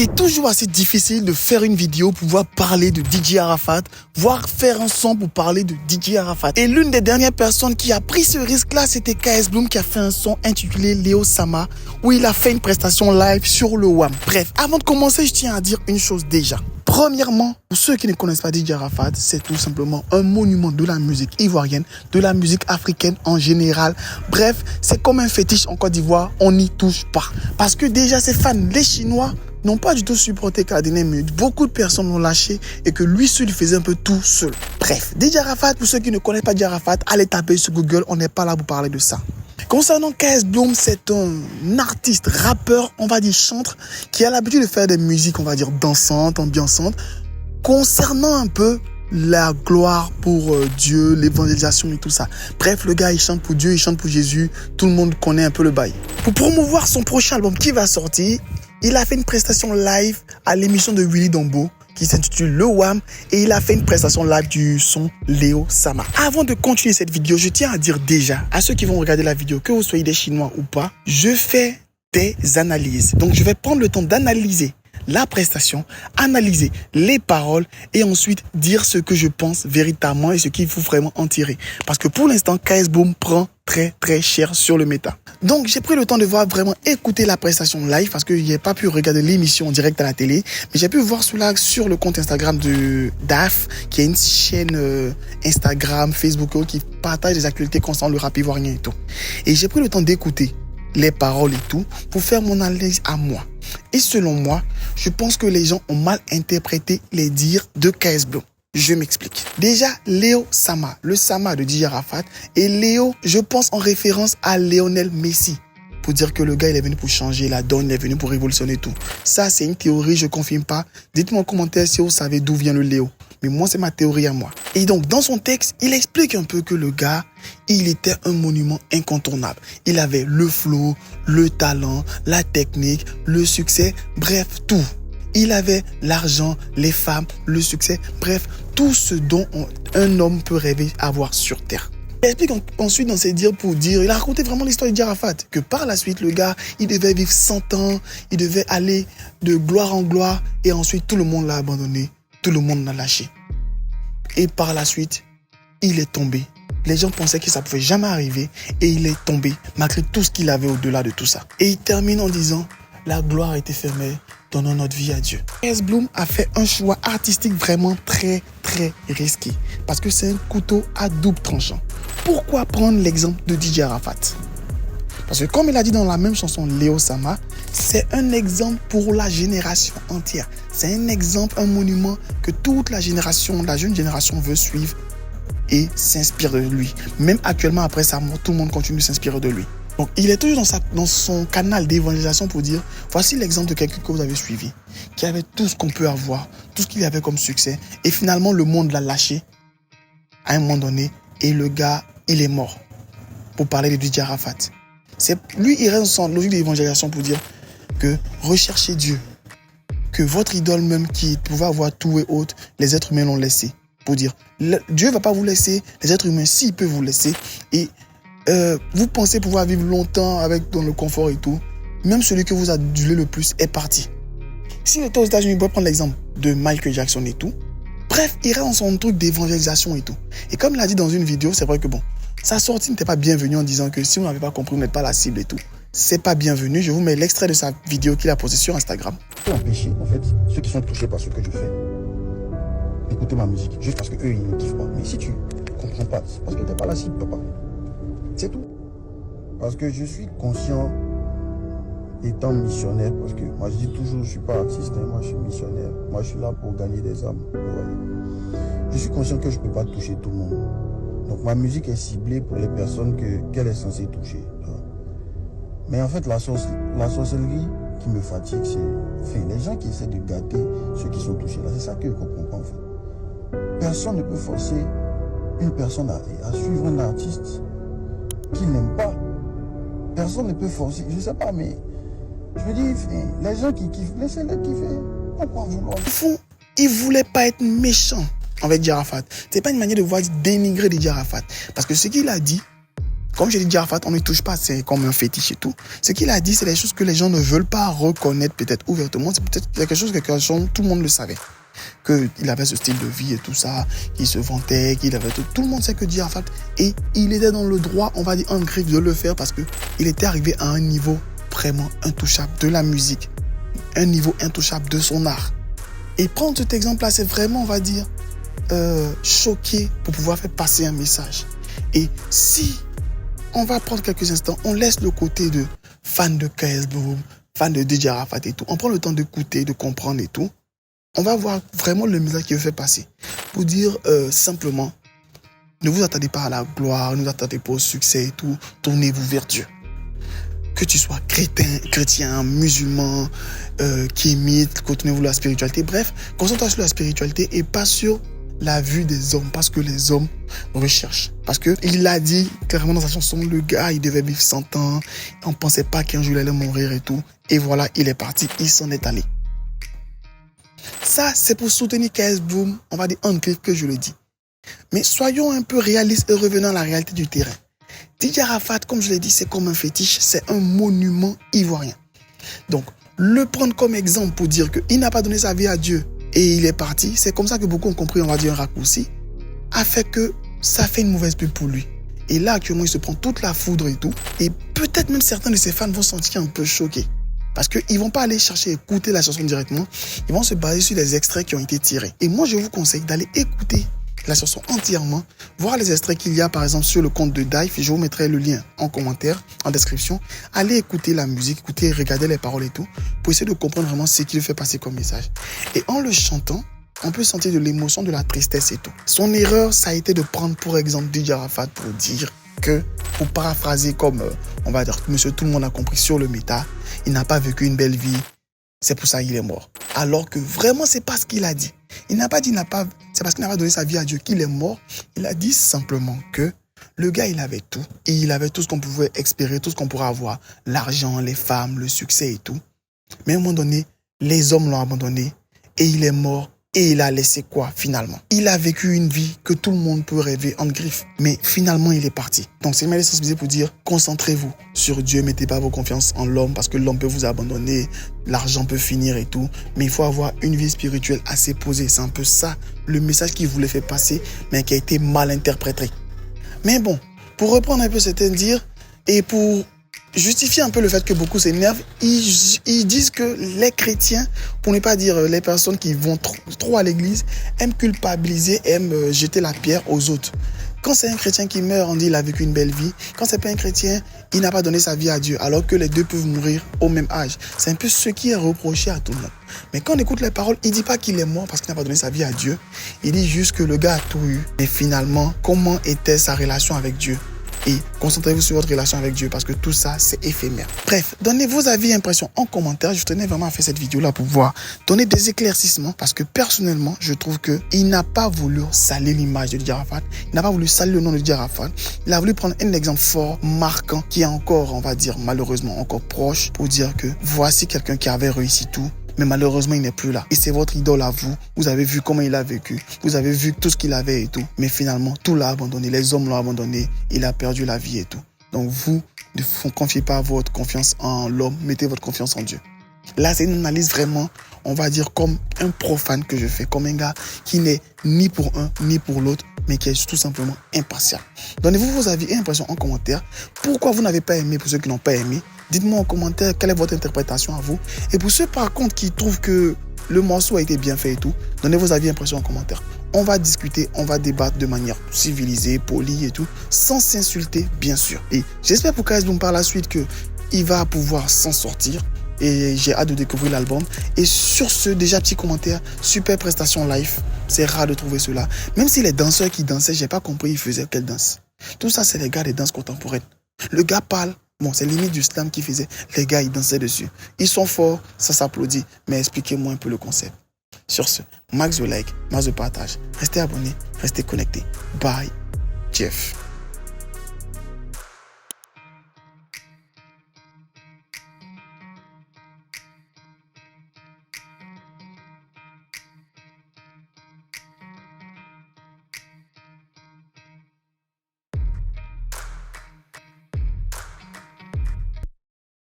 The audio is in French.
C'est toujours assez difficile de faire une vidéo pour pouvoir parler de DJ Arafat, voire faire un son pour parler de DJ Arafat. Et l'une des dernières personnes qui a pris ce risque-là, c'était KS Bloom qui a fait un son intitulé Léo Sama, où il a fait une prestation live sur le WAM. Bref, avant de commencer, je tiens à dire une chose déjà. Premièrement, pour ceux qui ne connaissent pas DJ Arafat, c'est tout simplement un monument de la musique ivoirienne, de la musique africaine en général. Bref, c'est comme un fétiche en Côte d'Ivoire, on n'y touche pas. Parce que déjà, ses fans, les Chinois, n'ont pas du tout supporté qu'à la dernière minute. Beaucoup de personnes l'ont lâché et que lui seul faisait un peu tout seul. Bref, DJ Arafat, pour ceux qui ne connaissent pas DJ Arafat, allez taper sur Google, on n'est pas là pour parler de ça. Concernant KS Bloom, c'est un artiste, rappeur, on va dire chantre, qui a l'habitude de faire des musiques, on va dire dansantes, ambiançantes, concernant un peu la gloire pour Dieu, l'évangélisation et tout ça. Bref, le gars, il chante pour Dieu, il chante pour Jésus, tout le monde connaît un peu le bail. Pour promouvoir son prochain album qui va sortir, il a fait une prestation live à l'émission de Willy Dombo qui s'intitule Le WAM et il a fait une prestation live du son Léo Sama. Avant de continuer cette vidéo, je tiens à dire déjà à ceux qui vont regarder la vidéo, que vous soyez des Chinois ou pas, je fais des analyses. Donc je vais prendre le temps d'analyser la prestation, analyser les paroles et ensuite dire ce que je pense véritablement et ce qu'il faut vraiment en tirer. Parce que pour l'instant, KS Bloom prend très cher sur le méta. Donc j'ai pris le temps de voir vraiment écouter la prestation live parce que j'ai pas pu regarder l'émission en direct à la télé, mais j'ai pu voir cela sur le compte Instagram de DAF, qui est une chaîne Instagram, Facebook qui partage des actualités concernant le rap ivoirien et tout. Et j'ai pris le temps d'écouter les paroles et tout pour faire mon analyse à moi. Et selon moi, je pense que les gens ont mal interprété les dires de KS Bloom. Je m'explique. Déjà, Léo Sama, le Sama de DJ Arafat, et Léo, je pense en référence à Lionel Messi, pour dire que le gars, il est venu pour changer la donne, il est venu pour révolutionner tout. Ça, c'est une théorie, je confirme pas. Dites-moi en commentaire si vous savez d'où vient le Léo. Mais moi, c'est ma théorie à moi. Et donc, dans son texte, il explique un peu que le gars, il était un monument incontournable. Il avait le flow, le talent, la technique, le succès, bref, tout. Il avait l'argent, les femmes, le succès, bref, tout ce dont un homme peut rêver avoir sur terre. Il explique ensuite dans ses dires pour dire, il a raconté vraiment l'histoire de DJ Arafat, que par la suite, le gars, il devait vivre 100 ans, il devait aller de gloire en gloire, et ensuite tout le monde l'a abandonné, tout le monde l'a lâché. Et par la suite, il est tombé. Les gens pensaient que ça ne pouvait jamais arriver, et il est tombé, malgré tout ce qu'il avait au-delà de tout ça. Et il termine en disant, la gloire est éphémère, donnons notre vie à Dieu. KS Bloom a fait un choix artistique vraiment très risqué, parce que c'est un couteau à double tranchant. Pourquoi prendre l'exemple de DJ Arafat? Parce que comme il a dit dans la même chanson Léo Sama, c'est un exemple pour la génération entière. C'est un exemple, un monument que toute la génération, la jeune génération veut suivre et s'inspire de lui. Même actuellement, après sa mort, tout le monde continue de s'inspirer de lui. Donc, il est toujours dans son canal d'évangélisation pour dire, voici l'exemple de quelqu'un que vous avez suivi, qui avait tout ce qu'on peut avoir, tout ce qu'il avait comme succès. Et finalement, le monde l'a lâché à un moment donné et le gars, il est mort. Pour parler de DJ Arafat. Lui, il reste dans son logique d'évangélisation pour dire que recherchez Dieu. Que votre idole même qui pouvait avoir tout et autres, les êtres humains l'ont laissé. Pour dire, Dieu ne va pas vous laisser, les êtres humains, s'ils peuvent vous laisser. Et vous pensez pouvoir vivre longtemps dans le confort et tout, même celui que vous adulez le plus est parti. S'il était aux États-Unis, vous pouvez prendre l'exemple de Michael Jackson et tout. Bref, il reste dans son truc d'évangélisation et tout. Et comme il a dit dans une vidéo, c'est vrai que bon, sa sortie n'était pas bienvenue en disant que si vous n'avez pas compris, vous n'êtes pas la cible et tout. C'est pas bienvenu. Je vous mets l'extrait de sa vidéo qu'il a posté sur Instagram. Pour empêcher, en fait, ceux qui sont touchés par ce que je fais, d'écouter ma musique, juste parce qu'eux, ils ne kiffent pas. Mais si tu comprends pas, c'est parce que tu n'es pas la cible, papa. C'est tout. Parce que je suis conscient, étant missionnaire, parce que moi je dis toujours, je ne suis pas artiste, hein, moi je suis missionnaire. Moi je suis là pour gagner des âmes. Je suis conscient que je ne peux pas toucher tout le monde. Donc ma musique est ciblée pour les personnes qu'elle est censée toucher. Mais en fait, la sorcellerie qui me fatigue, c'est les gens qui essaient de gâter ceux qui sont touchés. Là, c'est ça que je ne comprends pas en fait. Personne ne peut forcer une personne à suivre un artiste qu'il n'aime pas. Personne ne peut forcer. Je ne sais pas, mais je me dis, les gens qui kiffent, laissez-les kiffer. Pourquoi vouloir? Au fond, il ne voulait pas être méchant avec DJ Arafat. Ce n'est pas une manière de voir dénigrer DJ Arafat. Parce que ce qu'il a dit, Comme je l'ai dit, Arafat, on ne touche pas, c'est comme un fétiche et tout. Ce qu'il a dit, c'est des choses que les gens ne veulent pas reconnaître peut-être ouvertement. C'est peut-être quelque chose que tout le monde le savait. Qu'il avait ce style de vie et tout ça, qu'il se vantait, qu'il avait tout. Tout le monde sait que dit Arafat. Et il était dans le droit, on va dire, en griffe de le faire parce qu'il était arrivé à un niveau vraiment intouchable de la musique. Un niveau intouchable de son art. Et prendre cet exemple-là, c'est vraiment, on va dire, choqué pour pouvoir faire passer un message. Et si on va prendre quelques instants, on laisse le côté de fan de KS Boom, fan de DJ Arafat et tout. On prend le temps d'écouter, de comprendre et tout. On va voir vraiment le message qu'il veut faire passer. Pour dire simplement, ne vous attendez pas à la gloire, ne vous attendez pas au succès et tout. Tournez-vous vers Dieu. Que tu sois chrétien, musulman, qui imite, continuez-vous la spiritualité. Bref, concentre-toi sur la spiritualité et pas sur la vue des hommes, parce que les hommes recherchent. Parce qu'il l'a dit clairement dans sa chanson, le gars, il devait vivre 100 ans, on ne pensait pas qu'un jour il allait mourir et tout. Et voilà, il est parti, il s'en est allé. Ça, c'est pour soutenir KS Boom, on va dire en griffe que je le dis. Mais soyons un peu réalistes et revenons à la réalité du terrain. DJ Arafat, comme je l'ai dit, c'est comme un fétiche, c'est un monument ivoirien. Donc, le prendre comme exemple pour dire qu'il n'a pas donné sa vie à Dieu et il est parti, c'est comme ça que beaucoup ont compris, on va dire un raccourci, a fait que ça fait une mauvaise pub pour lui. Et là, actuellement, il se prend toute la foudre et tout. Et peut-être même certains de ses fans vont se sentir un peu choqués. Parce qu'ils ne vont pas aller chercher à écouter la chanson directement. Ils vont se baser sur les extraits qui ont été tirés. Et moi, je vous conseille d'aller écouter la chanson entièrement, voir les extraits qu'il y a par exemple sur le compte de Dive. Je vous mettrai le lien en commentaire, en description. Allez écouter la musique, écouter, regarder les paroles et tout, pour essayer de comprendre vraiment ce qu'il fait passer comme message. Et en le chantant, on peut sentir de l'émotion, de la tristesse et tout. Son erreur, ça a été de prendre pour exemple DJ Arafat pour dire que, pour paraphraser comme, on va dire, monsieur tout le monde a compris sur le méta, il n'a pas vécu une belle vie, c'est pour ça qu'il est mort. Alors que vraiment, c'est pas ce qu'il a dit. Il n'a pas dit, c'est parce qu'il n'a pas donné sa vie à Dieu qu'il est mort. Il a dit simplement que le gars, il avait tout. Et il avait tout ce qu'on pouvait espérer, tout ce qu'on pourrait avoir. L'argent, les femmes, le succès et tout. Mais à un moment donné, les hommes l'ont abandonné et il est mort. Et il a laissé quoi finalement? Il a vécu une vie que tout le monde peut rêver en griffe. Mais finalement, il est parti. Donc, c'est ma sensibilisé pour dire, concentrez-vous sur Dieu. Mettez pas vos confiances en l'homme parce que l'homme peut vous abandonner. L'argent peut finir et tout. Mais il faut avoir une vie spirituelle assez posée. C'est un peu ça, le message qu'il voulait faire passer, mais qui a été mal interprété. Mais bon, pour reprendre un peu certains dires et pour justifier un peu le fait que beaucoup s'énervent, ils disent que les chrétiens, pour ne pas dire les personnes qui vont trop à l'église, aiment culpabiliser, aiment jeter la pierre aux autres. Quand c'est un chrétien qui meurt, on dit qu'il a vécu une belle vie. Quand c'est pas un chrétien, il n'a pas donné sa vie à Dieu, alors que les deux peuvent mourir au même âge. C'est un peu ce qui est reproché à tout le monde. Mais quand on écoute les paroles, il dit pas qu'il est mort parce qu'il n'a pas donné sa vie à Dieu. Il dit juste que le gars a tout eu. Mais finalement, comment était sa relation avec Dieu? Et concentrez-vous sur votre relation avec Dieu parce que tout ça, c'est éphémère. Bref, donnez vos avis et impressions en commentaire. Je tenais vraiment à faire cette vidéo-là pour pouvoir donner des éclaircissements parce que personnellement, je trouve qu'il n'a pas voulu salir l'image de DJ Arafat. Il n'a pas voulu salir le nom de DJ Arafat. Il a voulu prendre un exemple fort, marquant, qui est encore, on va dire, malheureusement, encore proche pour dire que voici quelqu'un qui avait réussi tout. Mais malheureusement, il n'est plus là. Et c'est votre idole à vous. Vous avez vu comment il a vécu. Vous avez vu tout ce qu'il avait et tout. Mais finalement, tout l'a abandonné. Les hommes l'ont abandonné. Il a perdu la vie et tout. Donc vous, ne confiez pas votre confiance en l'homme. Mettez votre confiance en Dieu. Là, c'est une analyse vraiment, on va dire, comme un profane que je fais. Comme un gars qui n'est ni pour un, ni pour l'autre, mais qui est tout simplement impartial. Donnez-vous vos avis et impressions en commentaire. Pourquoi vous n'avez pas aimé, pour ceux qui n'ont pas aimé? Dites-moi en commentaire quelle est votre interprétation à vous. Et pour ceux par contre qui trouvent que le morceau a été bien fait et tout, donnez vos avis et impressions en commentaire. On va discuter, on va débattre de manière civilisée, polie et tout, sans s'insulter bien sûr. Et j'espère pour KS Boom par la suite qu'il va pouvoir s'en sortir. Et j'ai hâte de découvrir l'album. Et sur ce, déjà petit commentaire, super prestation live. C'est rare de trouver cela. Même si les danseurs qui dansaient, j'ai pas compris ils faisaient quelle danse. Tout ça, c'est les gars des danses contemporaines. Le gars parle. Bon, c'est limite du slam qu'ils faisaient. Les gars, ils dansaient dessus. Ils sont forts, ça s'applaudit. Mais expliquez-moi un peu le concept. Sur ce, max de like, max de partage. Restez abonnés, restez connectés. Bye, Jeff.